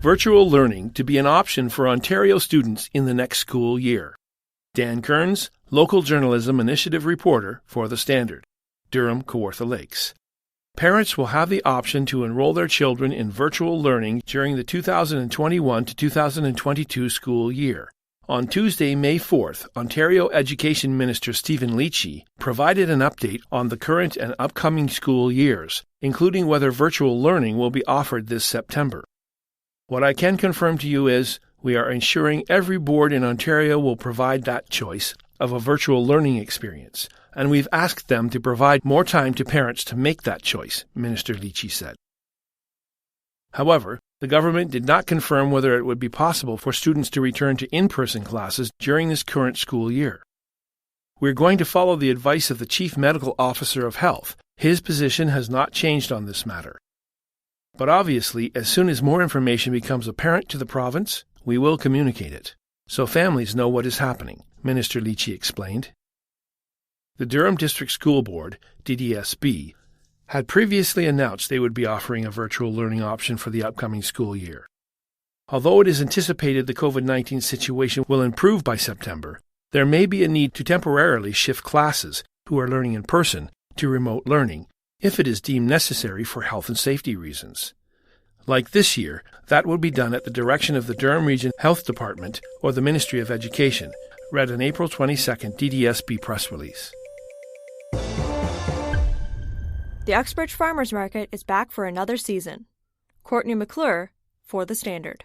virtual learning to be an option for Ontario students in the next school year. Dan Kearns, Local Journalism Initiative reporter for The Standard, Durham, Kawartha Lakes. Parents will have the option to enroll their children in virtual learning during the 2021 to 2022 school year. On Tuesday, May 4th, Ontario Education Minister Stephen Lecce provided an update on the current and upcoming school years, including whether virtual learning will be offered this September. What I can confirm to you is we are ensuring every board in Ontario will provide that choice of a virtual learning experience, and we've asked them to provide more time to parents to make that choice, Minister Lecce said. However, the government did not confirm whether it would be possible for students to return to in-person classes during this current school year. We're going to follow the advice of the Chief Medical Officer of Health. His position has not changed on this matter. But obviously, as soon as more information becomes apparent to the province, we will communicate it, so families know what is happening, Minister Lecce explained. The Durham District School Board, DDSB, had previously announced they would be offering a virtual learning option for the upcoming school year. Although it is anticipated the COVID-19 situation will improve by September, there may be a need to temporarily shift classes who are learning in person to remote learning if it is deemed necessary for health and safety reasons. Like this year, that would be done at the direction of the Durham Region Health Department or the Ministry of Education, read an April 22nd DDSB press release. The Uxbridge Farmers Market is back for another season. Courtney McClure for The Standard.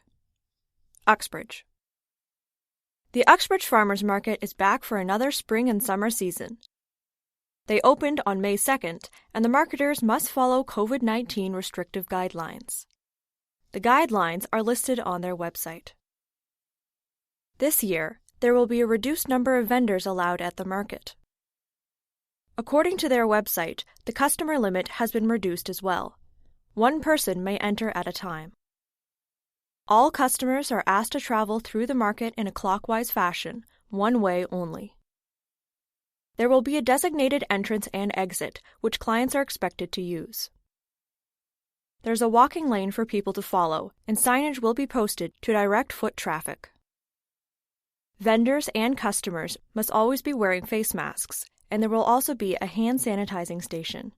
Uxbridge. The Uxbridge Farmers Market is back for another spring and summer season. They opened on May 2nd, and the marketers must follow COVID-19 restrictive guidelines. The guidelines are listed on their website. This year, there will be a reduced number of vendors allowed at the market. According to their website, the customer limit has been reduced as well. One person may enter at a time. All customers are asked to travel through the market in a clockwise fashion, one way only. There will be a designated entrance and exit, which clients are expected to use. There's a walking lane for people to follow, and signage will be posted to direct foot traffic. Vendors and customers must always be wearing face masks, and there will also be a hand sanitizing station.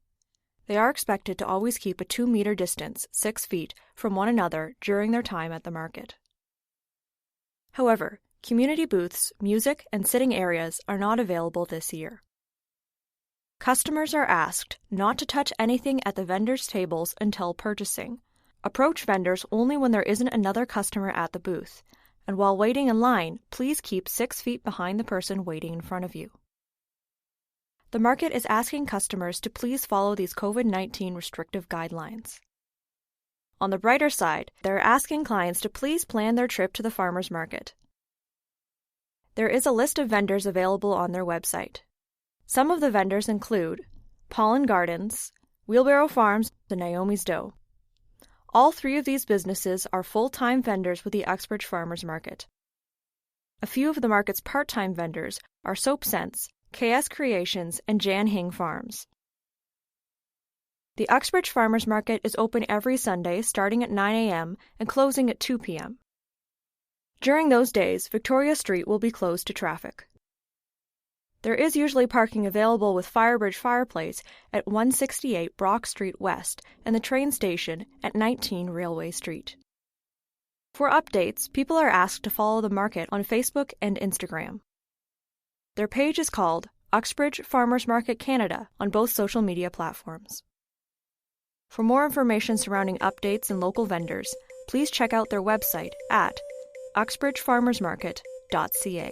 They are expected to always keep a 2-meter distance, 6 feet, from one another during their time at the market. However, community booths, music, and sitting areas are not available this year. Customers are asked not to touch anything at the vendors' tables until purchasing. Approach vendors only when there isn't another customer at the booth, and while waiting in line, please keep 6 feet behind the person waiting in front of you. The market is asking customers to please follow these COVID-19 restrictive guidelines. On the brighter side, they're asking clients to please plan their trip to the farmers market. There is a list of vendors available on their website. Some of the vendors include Pollen Gardens, Wheelbarrow Farms, and Naomi's Dough. All 3 of these businesses are full-time vendors with the Uxbridge Farmers Market. A few of the market's part-time vendors are Soap Sense, KS Creations, and Jan Hing Farms. The Uxbridge Farmers Market is open every Sunday starting at 9 a.m. and closing at 2 p.m. During those days, Victoria Street will be closed to traffic. There is usually parking available with Firebridge Fireplace at 168 Brock Street West and the train station at 19 Railway Street. For updates, people are asked to follow the market on Facebook and Instagram. Their page is called Uxbridge Farmers Market Canada on both social media platforms. For more information surrounding updates and local vendors, please check out their website at uxbridgefarmersmarket.ca.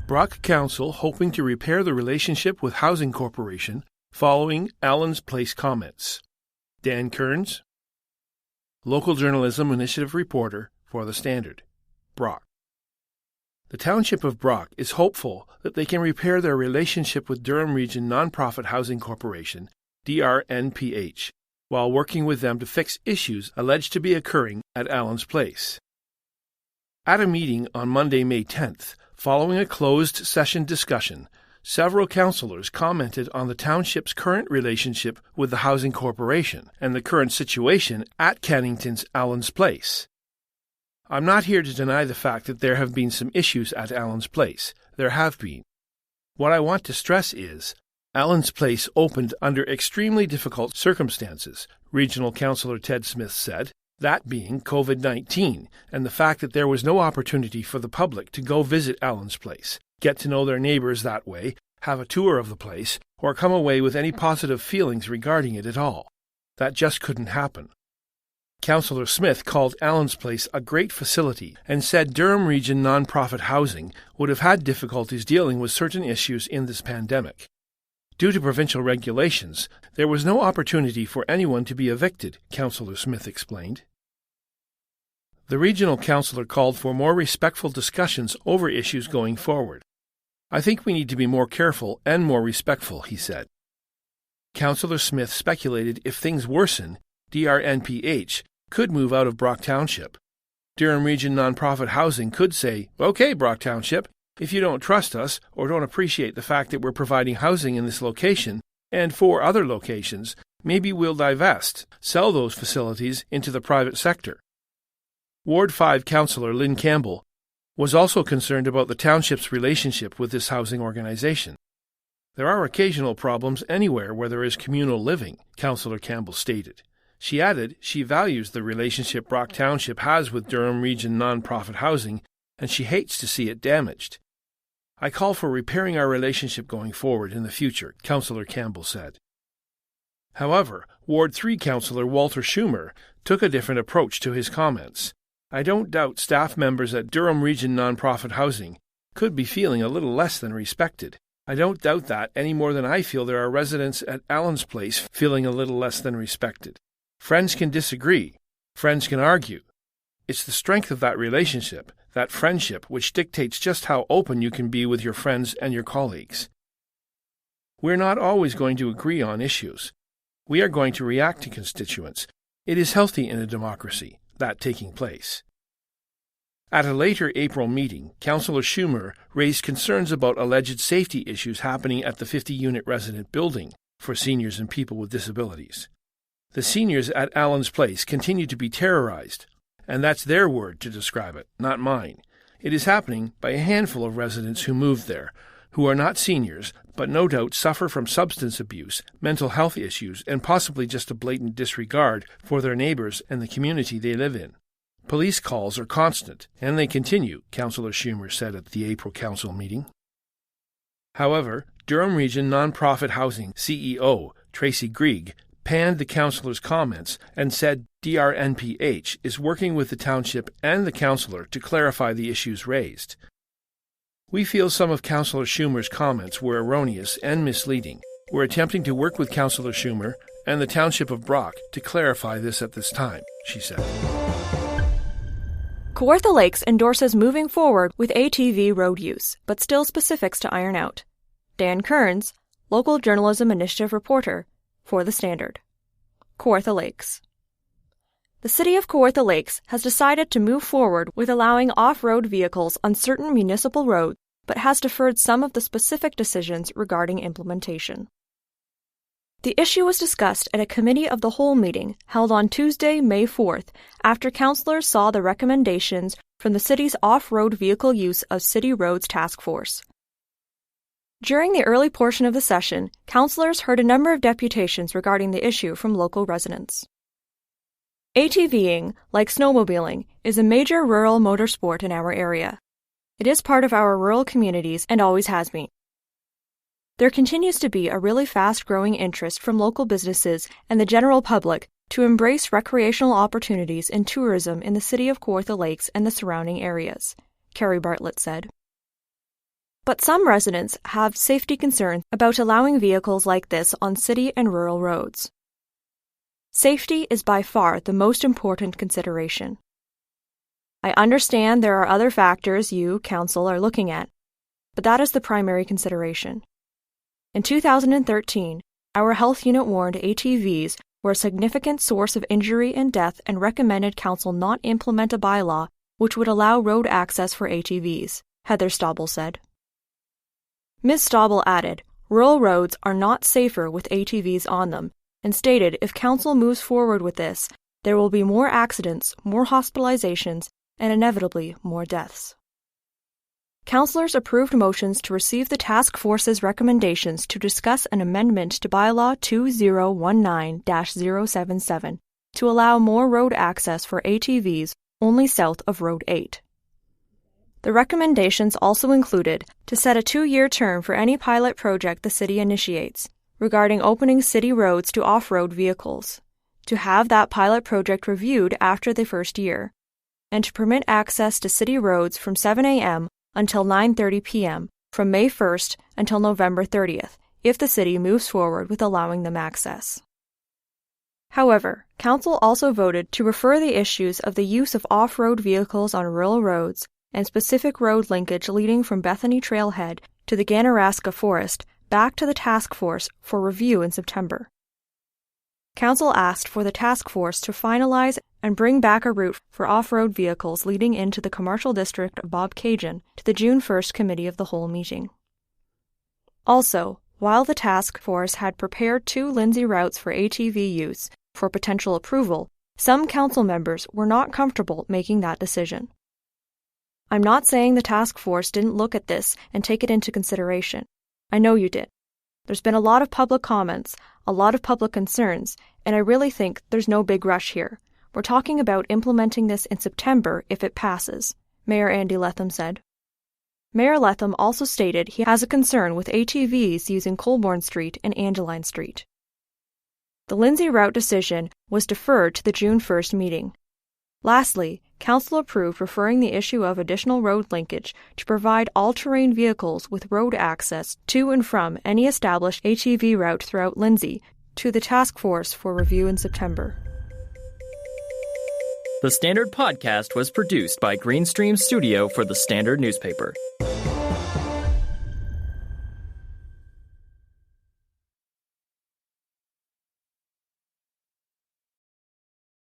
Brock Council hoping to repair the relationship with Housing Corporation following Allan's Place comments. Dan Kearns, Local Journalism Initiative reporter for The Standard, Brock. The Township of Brock is hopeful that they can repair their relationship with Durham Region Nonprofit Housing Corporation, DRNPH, while working with them to fix issues alleged to be occurring at Allan's Place. At a meeting on Monday, May 10th, following a closed session discussion, several councillors commented on the township's current relationship with the Housing Corporation and the current situation at Cannington's Allan's Place. I'm not here to deny the fact that there have been some issues at Allan's Place. There have been. What I want to stress is, Allan's Place opened under extremely difficult circumstances, Regional Councillor Ted Smith said, that being COVID-19 and the fact that there was no opportunity for the public to go visit Allan's Place, get to know their neighbours that way, have a tour of the place, or come away with any positive feelings regarding it at all. That just couldn't happen. Councillor Smith called Allan's Place a great facility and said Durham Region non-profit housing would have had difficulties dealing with certain issues in this pandemic. Due to provincial regulations, there was no opportunity for anyone to be evicted, Councillor Smith explained. The regional councillor called for more respectful discussions over issues going forward. I think we need to be more careful and more respectful, he said. Councillor Smith speculated if things worsen, DRNPH could move out of Brock Township. Durham Region non-profit housing could say, "Okay, Brock Township, if you don't trust us or don't appreciate the fact that we're providing housing in this location and 4 other locations, maybe we'll divest, sell those facilities into the private sector." Ward 5 Councillor Lynn Campbell was also concerned about the township's relationship with this housing organization. There are occasional problems anywhere where there is communal living, Councillor Campbell stated. She added she values the relationship Brock Township has with Durham Region non-profit housing, and she hates to see it damaged. I call for repairing our relationship going forward in the future, Councillor Campbell said. However, Ward 3 Councillor Walter Schumer took a different approach to his comments. I don't doubt staff members at Durham Region non-profit housing could be feeling a little less than respected. I don't doubt that any more than I feel there are residents at Allan's Place feeling a little less than respected. Friends can disagree. Friends can argue. It's the strength of that relationship, that friendship, which dictates just how open you can be with your friends and your colleagues. We're not always going to agree on issues. We are going to react to constituents. It is healthy in a democracy, that taking place. At a later April meeting, Councillor Schumer raised concerns about alleged safety issues happening at the 50-unit resident building for seniors and people with disabilities. The seniors at Allan's Place continue to be terrorized, and that's their word to describe it, not mine. It is happening by a handful of residents who moved there, who are not seniors, but no doubt suffer from substance abuse, mental health issues, and possibly just a blatant disregard for their neighbours and the community they live in. Police calls are constant, and they continue, Councillor Schumer said at the April Council meeting. However, Durham Region non-profit housing CEO Tracy Grieg panned the councillor's comments and said DRNPH is working with the township and the councillor to clarify the issues raised. We feel some of Councillor Schumer's comments were erroneous and misleading. We're attempting to work with Councillor Schumer and the Township of Brock to clarify this at this time, she said. Kawartha Lakes endorses moving forward with ATV road use, but still specifics to iron out. Dan Kearns, Local Journalism Initiative reporter for The Standard. Kawartha Lakes. The City of Kawartha Lakes has decided to move forward with allowing off-road vehicles on certain municipal roads, but has deferred some of the specific decisions regarding implementation. The issue was discussed at a Committee of the Whole meeting held on Tuesday, May 4th, after councillors saw the recommendations from the city's off-road vehicle use of city roads task force. During the early portion of the session, councillors heard a number of deputations regarding the issue from local residents. ATVing, like snowmobiling, is a major rural motorsport in our area. It is part of our rural communities and always has been. There continues to be a really fast-growing interest from local businesses and the general public to embrace recreational opportunities and tourism in the city of Kawartha Lakes and the surrounding areas, Carrie Bartlett said. But some residents have safety concerns about allowing vehicles like this on city and rural roads. Safety is by far the most important consideration. I understand there are other factors you, Council, are looking at, but that is the primary consideration. In 2013, our health unit warned ATVs were a significant source of injury and death and recommended Council not implement a bylaw which would allow road access for ATVs, Heather Stauble said. Ms. Stauble added, rural roads are not safer with ATVs on them, and stated if Council moves forward with this, there will be more accidents, more hospitalizations, and inevitably more deaths. Councillors approved motions to receive the task force's recommendations to discuss an amendment to Bylaw 2019-077 to allow more road access for ATVs only south of Road 8. The recommendations also included to set a 2-year term for any pilot project the city initiates regarding opening city roads to off-road vehicles, to have that pilot project reviewed after the first year, and to permit access to city roads from 7 a.m. until 9:30 p.m. from May 1st until November 30th, if the city moves forward with allowing them access. However, Council also voted to refer the issues of the use of off-road vehicles on rural roads and specific road linkage leading from Bethany Trailhead to the Ganaraska Forest back to the task force for review in September. Council asked for the task force to finalize and bring back a route for off-road vehicles leading into the commercial district of Bobcaygeon to the June 1st Committee of the Whole meeting. Also, while the task force had prepared 2 Lindsay routes for ATV use for potential approval, some council members were not comfortable making that decision. I'm not saying the task force didn't look at this and take it into consideration. I know you did. There's been a lot of public comments, a lot of public concerns, and I really think there's no big rush here. We're talking about implementing this in September if it passes, Mayor Andy Letham said. Mayor Letham also stated he has a concern with ATVs using Colborne Street and Angeline Street. The Lindsay route decision was deferred to the June 1st meeting. Lastly, Council approved referring the issue of additional road linkage to provide all-terrain vehicles with road access to and from any established ATV route throughout Lindsay to the task force for review in September. The Standard Podcast was produced by Greenstream Studio for the Standard newspaper.